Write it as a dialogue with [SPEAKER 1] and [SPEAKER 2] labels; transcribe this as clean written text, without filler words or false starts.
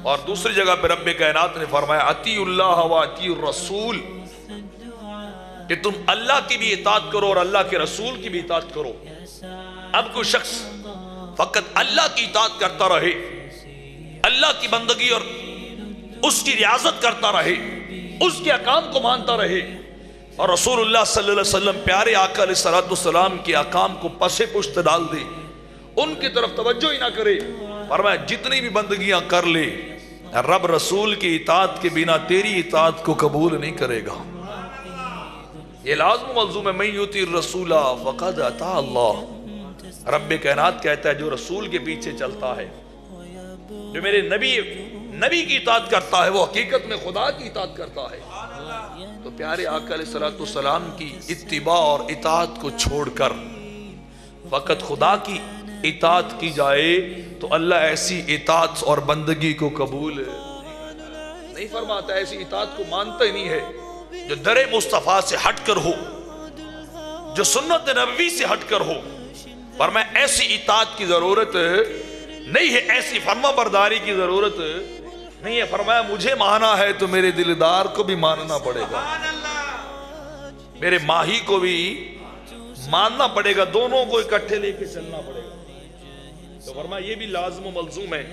[SPEAKER 1] اور دوسری جگہ پہ رب کائنات نے فرمایا اطیعوا اللہ و اطیعوا الرسول، کہ تم اللہ کی بھی اطاعت کرو اور اللہ کے رسول کی بھی اطاعت کرو۔ اب کوئی شخص فقط اللہ کی اطاعت کرتا رہے، اللہ کی بندگی اور اس کی ریاضت کرتا رہے، اس کے احکام کو مانتا رہے، اور رسول اللہ صلی اللہ علیہ وسلم پیارے آقا علیہ السلام کے احکام کو پس پشت ڈال دے، ان کی طرف توجہ ہی نہ کرے، فرمایا جتنی بھی بندگیاں کر لے، رب رسول کی اطاعت کے بنا تیری اطاعت کو قبول نہیں کرے گا۔ یہ لازم ملزوم ہے، من یطیع الرسول فقد اطاع اللہ۔ رب کائنات کہتا ہے جو رسول کے پیچھے چلتا ہے، جو میرے نبی کی اطاعت کرتا ہے، وہ حقیقت میں خدا کی اطاعت کرتا ہے۔ تو پیارے آقا علیہ السلام کی اتباع اور اطاعت کو چھوڑ کر فقط خدا کی اطاعت کی جائے تو اللہ ایسی اطاعت اور بندگی کو قبول نہیں فرماتا، ایسی اطاعت کو مانتا ہی نہیں ہے جو در مصطفیٰ سے ہٹ کر ہو، جو سنت نبوی سے ہٹ کر ہو۔ فرمایا ایسی اطاعت کی ضرورت نہیں ہے، ایسی فرما برداری کی ضرورت نہیں ہے۔ فرمایا مجھے مانا ہے تو میرے دلدار کو بھی ماننا پڑے گا، میرے ماہی کو بھی ماننا پڑے گا، دونوں کو اکٹھے لے کے چلنا پڑے گا۔ تو فرمایا یہ بھی لازم و ملزوم ہے۔